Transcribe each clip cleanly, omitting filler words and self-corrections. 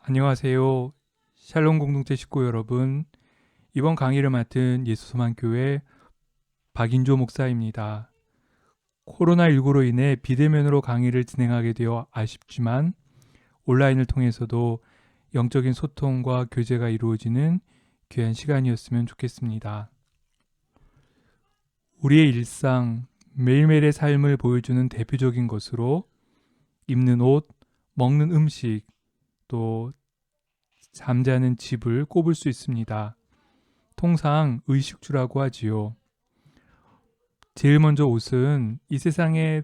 안녕하세요. 샬롬 공동체 식구 여러분. 이번 강의를 맡은 예수소망교회 박인조 목사입니다. 코로나19로 인해 비대면으로 강의를 진행하게 되어 아쉽지만 온라인을 통해서도 영적인 소통과 교제가 이루어지는 귀한 시간이었으면 좋겠습니다. 우리의 일상, 매일매일의 삶을 보여주는 대표적인 것으로 입는 옷, 먹는 음식, 또 잠자는 집을 꼽을 수 있습니다. 통상 의식주라고 하지요. 제일 먼저 옷은 이 세상에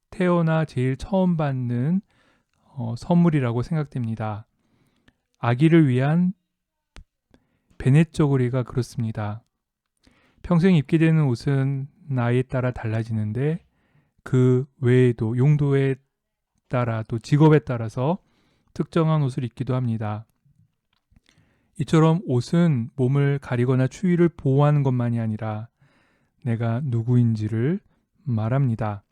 태어나 제일 처음 받는 선물이라고 생각됩니다. 아기를 위한 베넷 저고리가 그렇습니다. 평생 입게 되는 옷은 나이에 따라 달라지는데 그 외에도 용도에 따라 또 직업에 따라서 특정한 옷을 입기도 합니다. 이처럼 옷은 몸을 가리거나 추위를 보호하는 것만이 아니라 내가 누구인지를 말합니다.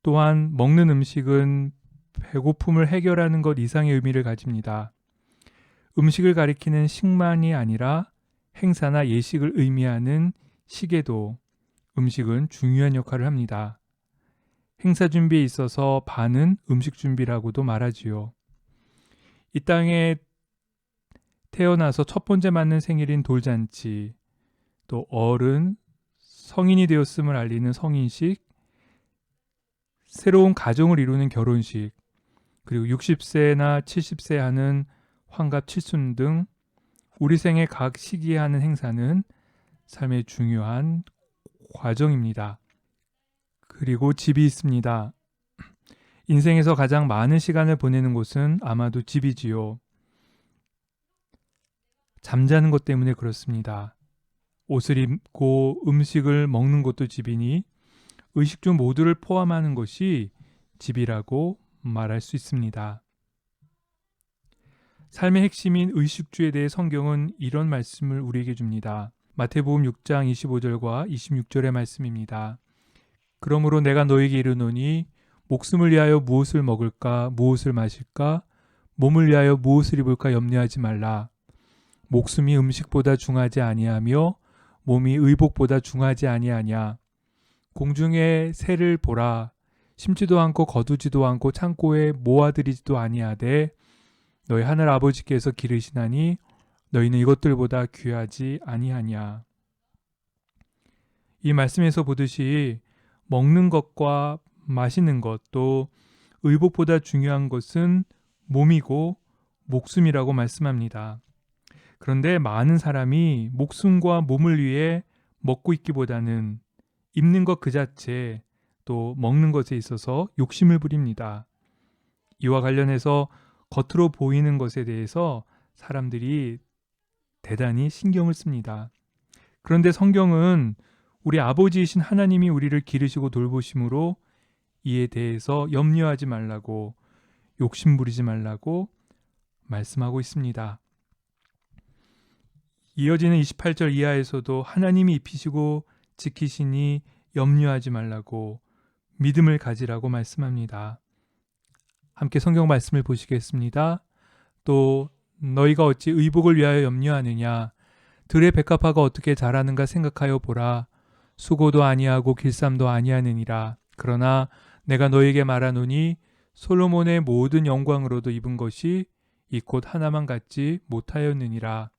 또한 먹는 음식은 배고픔을 해결하는 것 이상의 의미를 가집니다. 음식을 가리키는 식만이 아니라 행사나 예식을 의미하는 시계도 음식은 중요한 역할을 합니다. 행사 준비에 있어서 반은 음식 준비라고도 말하지요. 이 땅에 태어나서 첫 번째 맞는 생일인 돌잔치, 또 어른, 성인이 되었음을 알리는 성인식, 새로운 가정을 이루는 결혼식, 그리고 60세나 70세 하는 환갑 칠순 등 우리 생의 각 시기에 하는 행사는 삶의 중요한 과정입니다. 그리고 집이 있습니다. 인생에서 가장 많은 시간을 보내는 곳은 아마도 집이지요. 잠자는 것 때문에 그렇습니다. 옷을 입고 음식을 먹는 것도 집이니 의식주 모두를 포함하는 것이 집이라고 말할 수 있습니다. 삶의 핵심인 의식주에 대해 성경은 이런 말씀을 우리에게 줍니다. 마태복음 6장 25절과 26절의 말씀입니다. 그러므로 내가 너에게 이르노니 목숨을 위하여 무엇을 먹을까 무엇을 마실까 몸을 위하여 무엇을 입을까 염려하지 말라. 목숨이 음식보다 중하지 아니하며 몸이 의복보다 중하지 아니하냐. 공중의 새를 보라. 심지도 않고 거두지도 않고 창고에 모아들이지도 아니하되 너희 하늘 아버지께서 기르시나니 너희는 이것들보다 귀하지 아니하냐. 이 말씀에서 보듯이 먹는 것과 마시는 것, 또 의복보다 중요한 것은 몸이고 목숨이라고 말씀합니다. 그런데 많은 사람이 목숨과 몸을 위해 먹고 있기보다는 입는 것 그 자체, 또 먹는 것에 있어서 욕심을 부립니다. 이와 관련해서 겉으로 보이는 것에 대해서 사람들이 대단히 신경을 씁니다. 그런데 성경은 우리 아버지이신 하나님이 우리를 기르시고 돌보심으로 이에 대해서 염려하지 말라고, 욕심 부리지 말라고 말씀하고 있습니다. 이어지는 28절 이하에서도 하나님이 입히시고 지키시니 염려하지 말라고, 믿음을 가지라고 말씀합니다. 함께 성경 말씀을 보시겠습니다. 또 너희가 어찌 의복을 위하여 염려하느냐. 들의 백합화가 어떻게 자라는가 생각하여 보라. 수고도 아니하고 길쌈도 아니하느니라. 그러나 내가 너에게 말하노니 솔로몬의 모든 영광으로도 입은 것이 이 곧 하나만 같지 못하였느니라.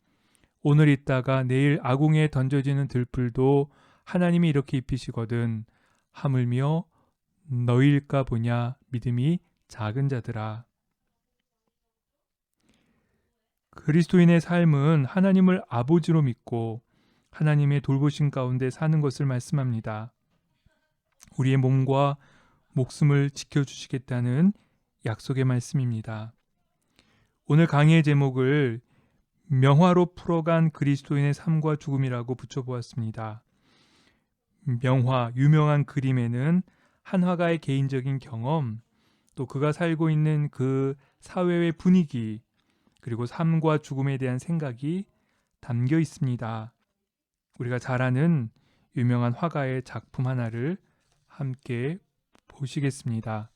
오늘 있다가 내일 아궁이에 던져지는 들풀도 하나님이 이렇게 입히시거든. 하물며 너희일까 보냐. 믿음이 작은 자들아. 그리스도인의 삶은 하나님을 아버지로 믿고 하나님의 돌보심 가운데 사는 것을 말씀합니다. 우리의 몸과 목숨을 지켜주시겠다는 약속의 말씀입니다. 오늘 강의의 제목을 명화로 풀어간 그리스도인의 삶과 죽음이라고 붙여보았습니다. 명화, 유명한 그림에는 한 화가의 개인적인 경험, 또 그가 살고 있는 그 사회의 분위기, 그리고 삶과 죽음에 대한 생각이 담겨 있습니다. 우리가 잘 아는 유명한 화가의 작품 하나를 함께 보시겠습니다.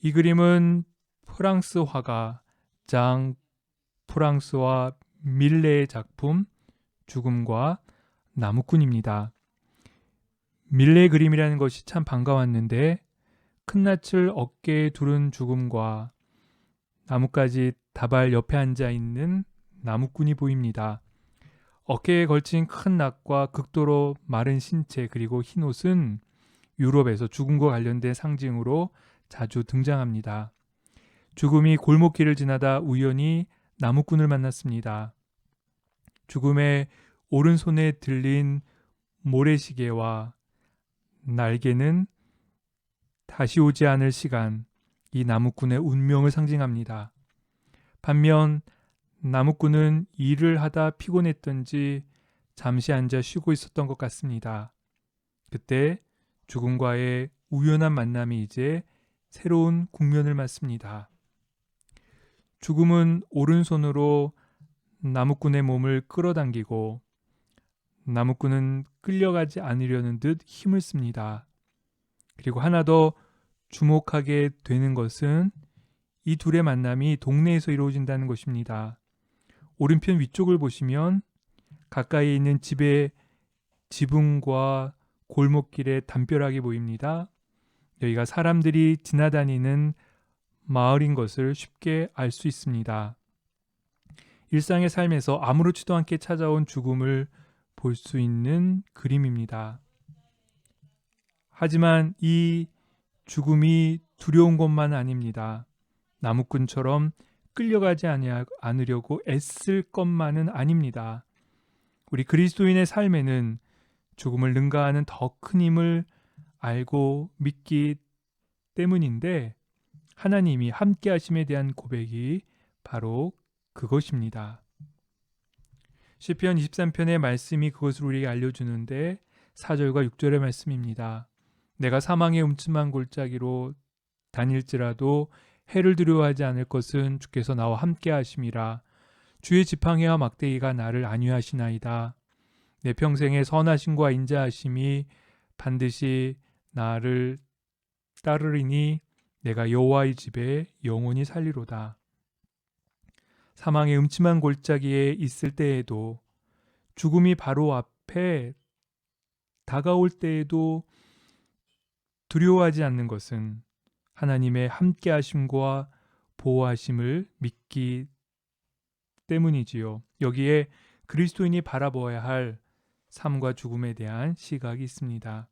이 그림은 프랑스 화가 장 프랑스와 밀레의 작품 죽음과 나무꾼입니다. 밀레의 그림이라는 것이 참 반가웠는데 큰낯을 어깨에 두른 죽음과 나뭇가지 다발 옆에 앉아 있는 나무꾼이 보입니다. 어깨에 걸친 큰 낫과 극도로 마른 신체 그리고 흰 옷은 유럽에서 죽음과 관련된 상징으로 자주 등장합니다. 죽음이 골목길을 지나다 우연히 나무꾼을 만났습니다. 죽음의 오른손에 들린 모래시계와 날개는 다시 오지 않을 시간, 이 나무꾼의 운명을 상징합니다. 반면 나무꾼은 일을 하다 피곤했던지 잠시 앉아 쉬고 있었던 것 같습니다. 그때 죽음과의 우연한 만남이 이제 새로운 국면을 맞습니다. 죽음은 오른손으로 나무꾼의 몸을 끌어당기고 나무꾼은 끌려가지 않으려는 듯 힘을 씁니다. 그리고 하나 더 주목하게 되는 것은 이 둘의 만남이 동네에서 이루어진다는 것입니다. 오른편 위쪽을 보시면 가까이 있는 집의 지붕과 골목길에 담벼락이 보입니다. 여기가 사람들이 지나다니는 마을인 것을 쉽게 알 수 있습니다. 일상의 삶에서 아무렇지도 않게 찾아온 죽음을 볼 수 있는 그림입니다. 하지만 이 죽음이 두려운 것만 아닙니다. 나무꾼처럼 끌려가지 않으려고 애쓸 것만은 아닙니다. 우리 그리스도인의 삶에는 죽음을 능가하는 더 큰 힘을 알고 믿기 때문인데 하나님이 함께 하심에 대한 고백이 바로 그것입니다. 시편 23편의 말씀이 그것을 우리에게 알려주는데 4절과 6절의 말씀입니다. 내가 사망의 음침한 골짜기로 다닐지라도 해를 두려워하지 않을 것은 주께서 나와 함께 하심이라. 주의 지팡이와 막대기가 나를 안위하시나이다. 내 평생의 선하심과 인자하심이 반드시 나를 따르리니 내가 여호와의 집에 영원히 살리로다. 사망의 음침한 골짜기에 있을 때에도 죽음이 바로 앞에 다가올 때에도 두려워하지 않는 것은 하나님의 함께하심과 보호하심을 믿기 때문이지요. 여기에 그리스도인이 바라보아야 할 삶과 죽음에 대한 시각이 있습니다.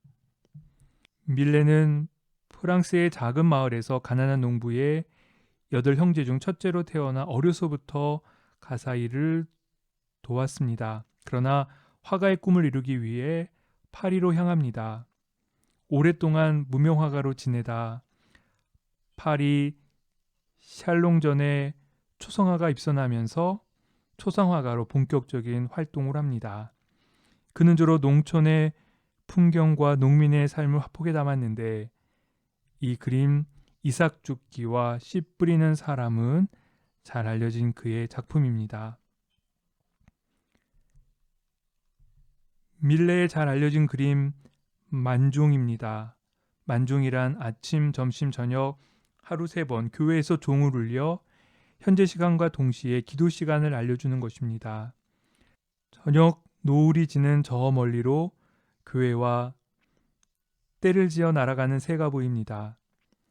밀레는 프랑스의 작은 마을에서 가난한 농부의 8형제 중 첫째로 태어나 어려서부터 가사 일을 도왔습니다. 그러나 화가의 꿈을 이루기 위해 파리로 향합니다. 오랫동안 무명화가로 지내다 파리 샬롱전에 초성화가 입선하면서 초상화가로 본격적인 활동을 합니다. 그는 주로 농촌의 풍경과 농민의 삶을 화폭에 담았는데 이 그림 이삭 죽기와 씨 뿌리는 사람은 잘 알려진 그의 작품입니다. 밀레의 잘 알려진 그림 만종입니다. 만종이란 아침, 점심, 저녁 하루 3번 교회에서 종을 울려 현재 시간과 동시에 기도 시간을 알려주는 것입니다. 저녁 노을이 지는 저 멀리로 교회와 때를 지어 날아가는 새가 보입니다.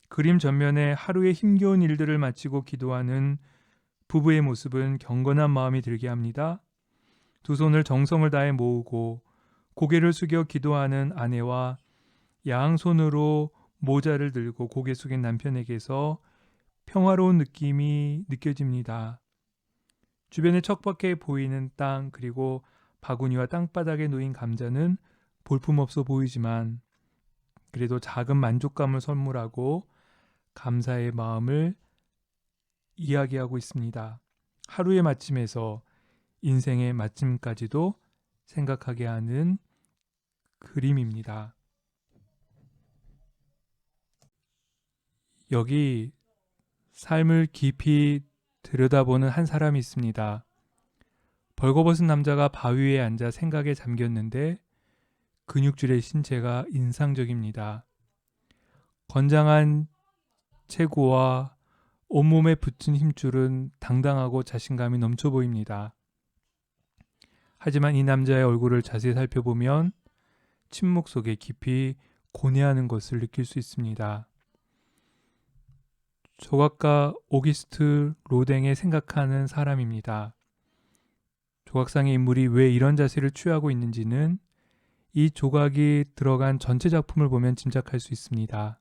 그림 전면에 하루의 힘겨운 일들을 마치고 기도하는 부부의 모습은 경건한 마음이 들게 합니다. 두 손을 정성을 다해 모으고 고개를 숙여 기도하는 아내와 양손으로 모자를 들고 고개 숙인 남편에게서 평화로운 느낌이 느껴집니다. 주변에 척박해 보이는 땅 그리고 바구니와 땅바닥에 놓인 감자는 볼품없어 보이지만 그래도 작은 만족감을 선물하고 감사의 마음을 이야기하고 있습니다. 하루의 마침에서 인생의 마침까지도 생각하게 하는 그림입니다. 여기 삶을 깊이 들여다보는 한 사람이 있습니다. 벌거벗은 남자가 바위 위에 앉아 생각에 잠겼는데 근육질의 신체가 인상적입니다. 건장한 체구와 온몸에 붙은 힘줄은 당당하고 자신감이 넘쳐 보입니다. 하지만 이 남자의 얼굴을 자세히 살펴보면 침묵 속에 깊이 고뇌하는 것을 느낄 수 있습니다. 조각가 오기스트 로댕의 생각하는 사람입니다. 조각상의 인물이 왜 이런 자세를 취하고 있는지는 이 조각이 들어간 전체 작품을 보면 짐작할 수 있습니다.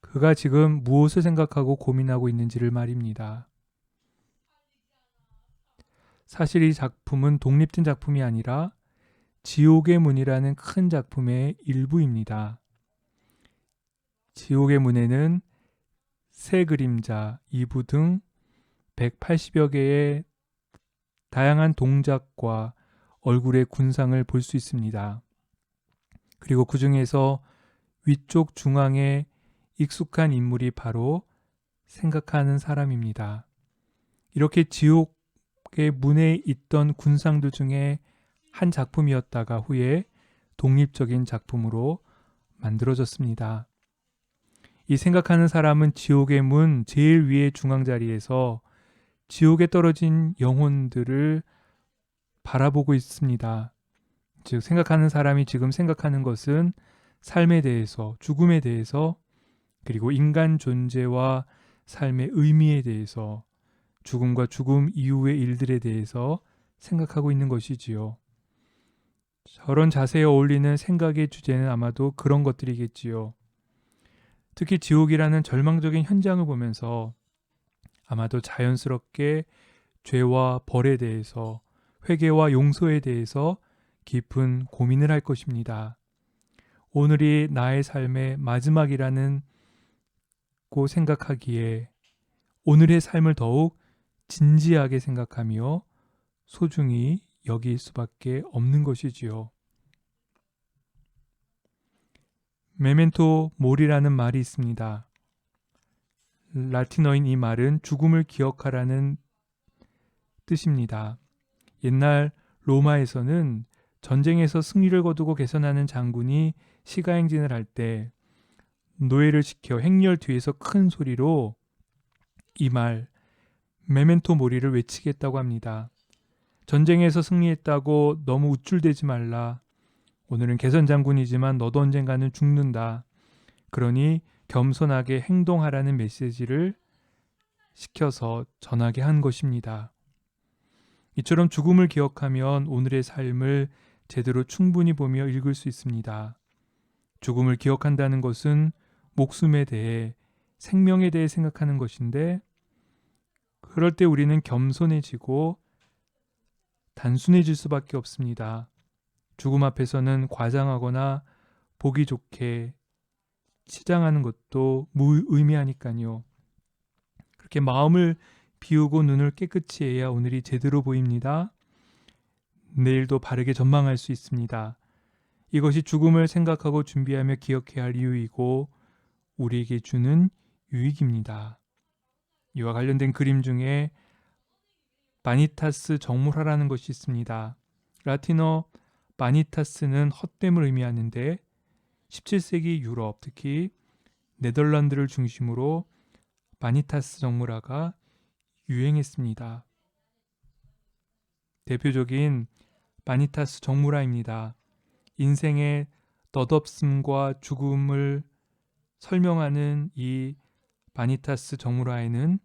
그가 지금 무엇을 생각하고 고민하고 있는지를 말입니다. 사실 이 작품은 독립된 작품이 아니라 지옥의 문이라는 큰 작품의 일부입니다. 지옥의 문에는 새 그림자, 2부 등 180여 개의 다양한 동작과 얼굴의 군상을 볼 수 있습니다. 그리고 그 중에서 위쪽 중앙에 익숙한 인물이 바로 생각하는 사람입니다. 이렇게 지옥의 문에 있던 군상들 중에 한 작품이었다가 후에 독립적인 작품으로 만들어졌습니다. 이 생각하는 사람은 지옥의 문 제일 위의 중앙 자리에서 지옥에 떨어진 영혼들을 바라보고 있습니다. 즉, 생각하는 사람이 지금 생각하는 것은 삶에 대해서, 죽음에 대해서, 그리고 인간 존재와 삶의 의미에 대해서, 죽음과 죽음 이후의 일들에 대해서 생각하고 있는 것이지요. 저런 자세에 어울리는 생각의 주제는 아마도 그런 것들이겠지요. 특히 지옥이라는 절망적인 현장을 보면서 아마도 자연스럽게 죄와 벌에 대해서, 회개와 용서에 대해서 깊은 고민을 할 것입니다. 오늘이 나의 삶의 마지막이라는 고 생각하기에 오늘의 삶을 더욱 진지하게 생각하며 소중히 여길 수밖에 없는 것이지요. 메멘토 모리라는 말이 있습니다. 라틴어인 이 말은 죽음을 기억하라는 뜻입니다. 옛날 로마에서는 전쟁에서 승리를 거두고 개선하는 장군이 시가행진을 할 때 노예를 시켜 행렬 뒤에서 큰 소리로 이 말, 메멘토 모리를 외치겠다고 합니다. 전쟁에서 승리했다고 너무 우쭐대지 말라. 오늘은 개선 장군이지만 너도 언젠가는 죽는다. 그러니 겸손하게 행동하라는 메시지를 시켜서 전하게 한 것입니다. 이처럼 죽음을 기억하면 오늘의 삶을 제대로 충분히 보며 읽을 수 있습니다. 죽음을 기억한다는 것은 목숨에 대해, 생명에 대해 생각하는 것인데, 그럴 때 우리는 겸손해지고 단순해질 수밖에 없습니다. 죽음 앞에서는 과장하거나 보기 좋게 치장하는 것도 무의미하니까요. 그렇게 마음을 비우고 눈을 깨끗이 해야 오늘이 제대로 보입니다. 내일도 바르게 전망할 수 있습니다. 이것이 죽음을 생각하고 준비하며 기억해야 할 이유이고 우리에게 주는 유익입니다. 이와 관련된 그림 중에 바니타스 정물화라는 것이 있습니다. 라틴어 바니타스는 헛됨을 의미하는데 17세기 유럽, 특히 네덜란드를 중심으로 바니타스 정물화가 유행했습니다. 대표적인 바니타스 정물화입니다. 인생의 덧없음과 죽음을 설명하는 이 바니타스 정물화에는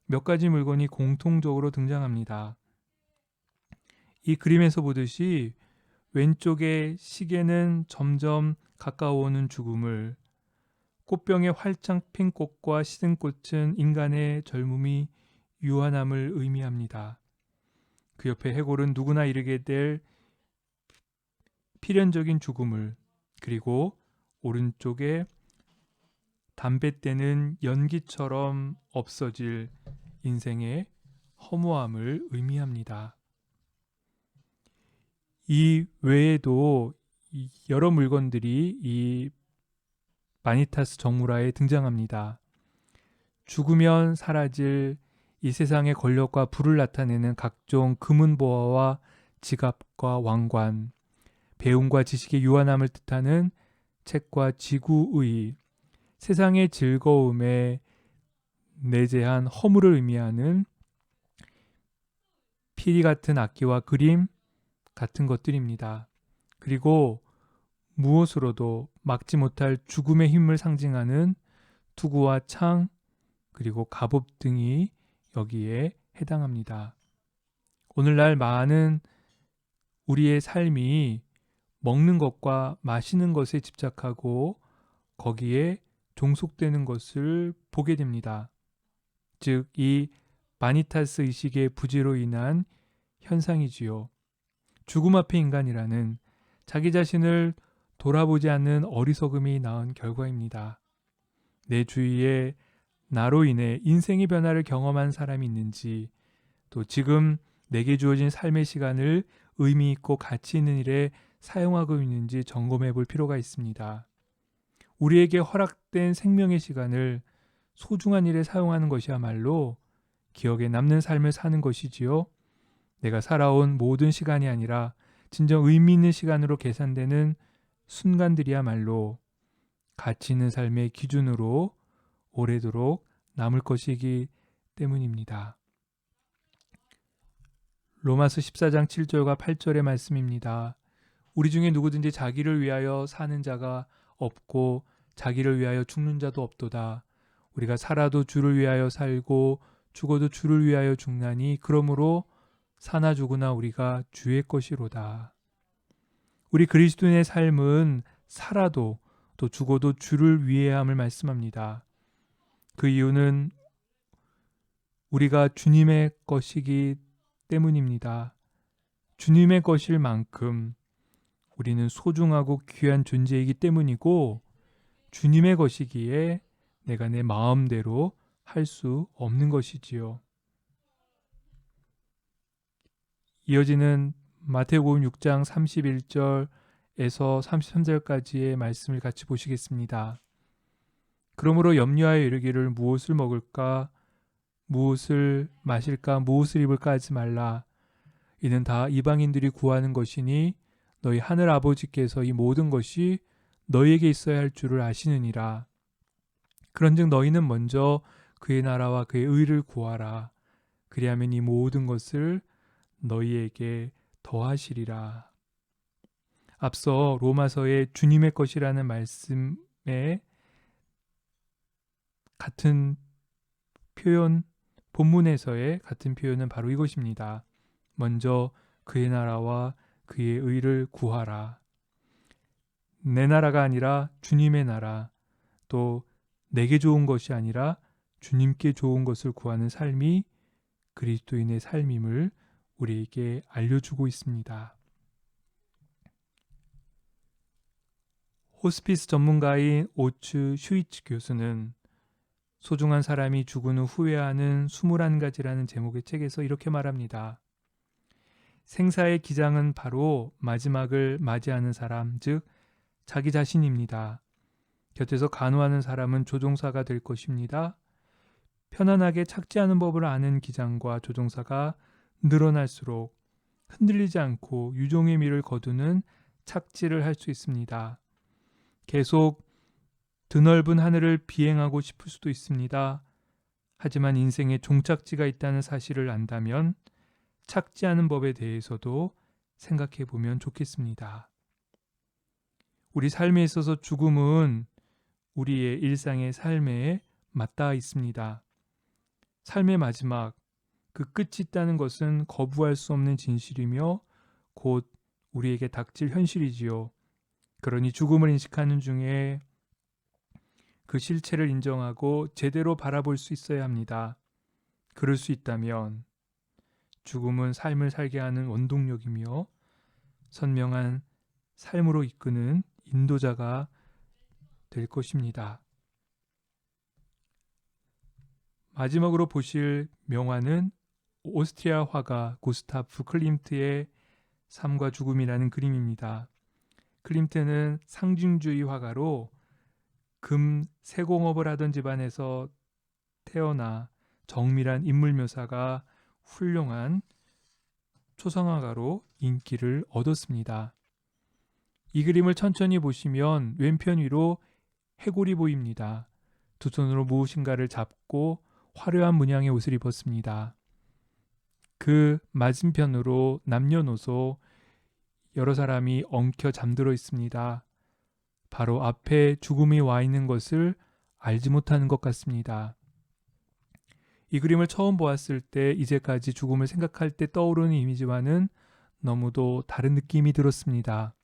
몇 가지 물건이 공통적으로 등장합니다. 이 그림에서 보듯이 왼쪽의 시계는 점점 가까워오는 죽음을, 꽃병의 활짝 핀 꽃과 시든 꽃은 인간의 젊음이 유한함을 의미합니다. 그 옆에 해골은 누구나 이르게 될 필연적인 죽음을, 그리고 오른쪽에 담배 때는 연기처럼 없어질 인생의 허무함을 의미합니다. 이 외에도 여러 물건들이 이 바니타스 정물화에 등장합니다. 죽으면 사라질 이 세상의 권력과 부를 나타내는 각종 금은보화와 지갑과 왕관, 배움과 지식의 유한함을 뜻하는 책과 지구의, 세상의 즐거움에 내재한 허물을 의미하는 피리 같은 악기와 그림 같은 것들입니다. 그리고 무엇으로도 막지 못할 죽음의 힘을 상징하는 투구와 창, 그리고 갑옷 등이 여기에 해당합니다. 오늘날 많은 우리의 삶이 먹는 것과 마시는 것에 집착하고 거기에 종속되는 것을 보게 됩니다. 즉, 이 바니타스 의식의 부재로 인한 현상이지요. 죽음 앞에 인간이라는 자기 자신을 돌아보지 않는 어리석음이 낳은 결과입니다. 내 주위에 나로 인해 인생의 변화를 경험한 사람이 있는지, 또 지금 내게 주어진 삶의 시간을 의미 있고 가치 있는 일에 사용하고 있는지 점검해 볼 필요가 있습니다. 우리에게 허락된 생명의 시간을 소중한 일에 사용하는 것이야말로 기억에 남는 삶을 사는 것이지요. 내가 살아온 모든 시간이 아니라 진정 의미 있는 시간으로 계산되는 순간들이야말로 가치 있는 삶의 기준으로 오래도록 남을 것이기 때문입니다. 로마서 14장 7절과 8절의 말씀입니다. 우리 중에 누구든지 자기를 위하여 사는 자가 없고 자기를 위하여 죽는 자도 없도다. 우리가 살아도 주를 위하여 살고 죽어도 주를 위하여 죽나니 그러므로 사나 죽으나 우리가 주의 것이로다. 우리 그리스도인의 삶은 살아도 또 죽어도 주를 위해함을 말씀합니다. 그 이유는 우리가 주님의 것이기 때문입니다. 주님의 것일 만큼 우리는 소중하고 귀한 존재이기 때문이고, 주님의 것이기에 내가 내 마음대로 할 수 없는 것이지요. 이어지는 마태복음 6장 31절에서 33절까지의 말씀을 같이 보시겠습니다. 그러므로 염려하여 이르기를 무엇을 먹을까, 무엇을 마실까, 무엇을 입을까 하지 말라. 이는 다 이방인들이 구하는 것이니 너희 하늘 아버지께서 이 모든 것이 너희에게 있어야 할 줄을 아시느니라. 그런즉 너희는 먼저 그의 나라와 그의 의를 구하라. 그리하면 이 모든 것을 너희에게 더하시리라. 앞서 로마서의 주님의 것이라는 말씀에 같은 표현, 본문에서의 같은 표현은 바로 이것입니다. 먼저 그의 나라와 그의 의를 구하라. 내 나라가 아니라 주님의 나라, 또 내게 좋은 것이 아니라 주님께 좋은 것을 구하는 삶이 그리스도인의 삶임을 우리에게 알려주고 있습니다. 호스피스 전문가인 오츠 슈이츠 교수는 소중한 사람이 죽은 후 후회하는 21가지라는 제목의 책에서 이렇게 말합니다. 생사의 기장은 바로 마지막을 맞이하는 사람, 즉 자기 자신입니다. 곁에서 간호하는 사람은 조종사가 될 것입니다. 편안하게 착지하는 법을 아는 기장과 조종사가 늘어날수록 흔들리지 않고 유종의 미를 거두는 착지를 할 수 있습니다. 계속 드넓은 하늘을 비행하고 싶을 수도 있습니다. 하지만 인생에 종착지가 있다는 사실을 안다면 착지하는 법에 대해서도 생각해 보면 좋겠습니다. 우리 삶에 있어서 죽음은 우리의 일상의 삶에 맞닿아 있습니다. 삶의 마지막, 그 끝이 있다는 것은 거부할 수 없는 진실이며 곧 우리에게 닥칠 현실이지요. 그러니 죽음을 인식하는 중에 그 실체를 인정하고 제대로 바라볼 수 있어야 합니다. 그럴 수 있다면 죽음은 삶을 살게 하는 원동력이며 선명한 삶으로 이끄는 인도자가 될 것입니다. 마지막으로 보실 명화는 오스트리아 화가 구스타프 클림트의 삶과 죽음이라는 그림입니다. 클림트는 상징주의 화가로 금 세공업을 하던 집안에서 태어나 정밀한 인물 묘사가 훌륭한 초상화가로 인기를 얻었습니다. 이 그림을 천천히 보시면 왼편 위로 해골이 보입니다. 두 손으로 무엇인가를 잡고 화려한 문양의 옷을 입었습니다. 그 맞은편으로 남녀노소 여러 사람이 엉켜 잠들어 있습니다. 바로 앞에 죽음이 와 있는 것을 알지 못하는 것 같습니다. 이 그림을 처음 보았을 때 이제까지 죽음을 생각할 때 떠오르는 이미지와는 너무도 다른 느낌이 들었습니다.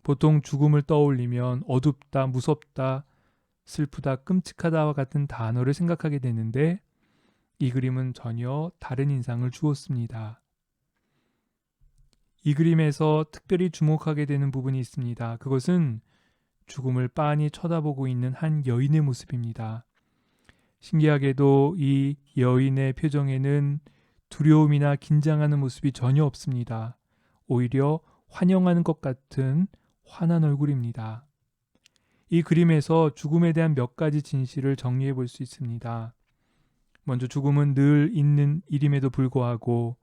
보통 죽음을 떠올리면 어둡다, 무섭다, 슬프다, 끔찍하다와 같은 단어를 생각하게 되는데 이 그림은 전혀 다른 인상을 주었습니다. 이 그림에서 특별히 주목하게 되는 부분이 있습니다. 그것은 죽음을 빤히 쳐다보고 있는 한 여인의 모습입니다. 신기하게도 이 여인의 표정에는 두려움이나 긴장하는 모습이 전혀 없습니다. 오히려 환영하는 것 같은 환한 얼굴입니다. 이 그림에서 죽음에 대한 몇 가지 진실을 정리해 볼 수 있습니다. 먼저 죽음은 늘 있는 일임에도 불구하고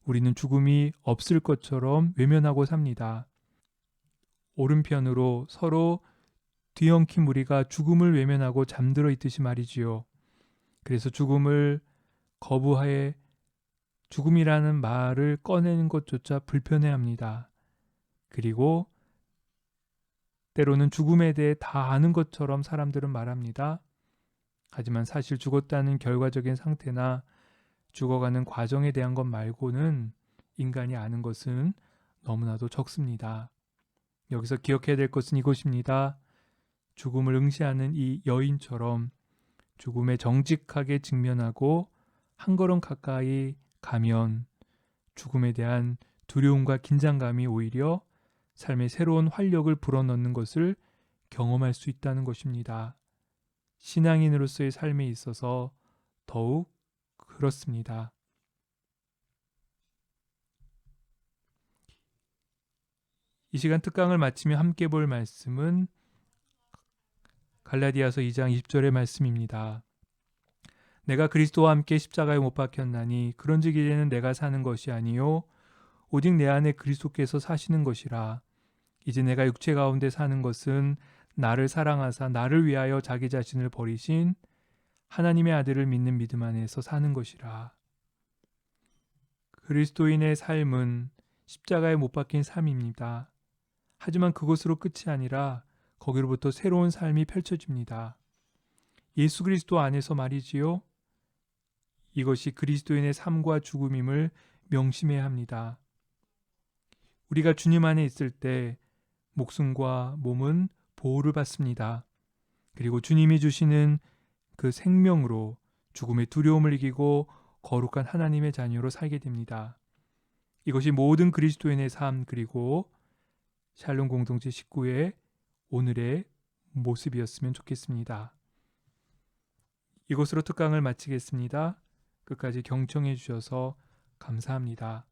우리는 죽음이 없을 것처럼 외면하고 삽니다. 오른편으로 서로 뒤엉킨 무리가 죽음을 외면하고 잠들어 있듯이 말이지요. 그래서 죽음을 거부하에 죽음이라는 말을 꺼내는 것조차 불편해합니다. 그리고 때로는 죽음에 대해 다 아는 것처럼 사람들은 말합니다. 하지만 사실 죽었다는 결과적인 상태나 죽어가는 과정에 대한 것 말고는 인간이 아는 것은 너무나도 적습니다. 여기서 기억해야 될 것은 이것입니다. 죽음을 응시하는 이 여인처럼 죽음에 정직하게 직면하고 한 걸음 가까이 가면 죽음에 대한 두려움과 긴장감이 오히려 삶의 새로운 활력을 불어넣는 것을 경험할 수 있다는 것입니다. 신앙인으로서의 삶에 있어서 더욱 그렇습니다. 이 시간 특강을 마치며 함께 볼 말씀은 갈라디아서 2장 20절의 말씀입니다. 내가 그리스도와 함께 십자가에 못 박혔나니 그런즉 이제는 내가 사는 것이 아니요 오직 내 안에 그리스도께서 사시는 것이라. 이제 내가 육체 가운데 사는 것은 나를 사랑하사 나를 위하여 자기 자신을 버리신 하나님의 아들을 믿는 믿음 안에서 사는 것이라. 그리스도인의 삶은 십자가에 못 박힌 삶입니다. 하지만 그것으로 끝이 아니라 거기로부터 새로운 삶이 펼쳐집니다. 예수 그리스도 안에서 말이지요. 이것이 그리스도인의 삶과 죽음임을 명심해야 합니다. 우리가 주님 안에 있을 때 목숨과 몸은 보호를 받습니다. 그리고 주님이 주시는 그 생명으로 죽음의 두려움을 이기고 거룩한 하나님의 자녀로 살게 됩니다. 이것이 모든 그리스도인의 삶 그리고 샬롬 공동체 식구의 오늘의 모습이었으면 좋겠습니다. 이것으로 특강을 마치겠습니다. 끝까지 경청해 주셔서 감사합니다.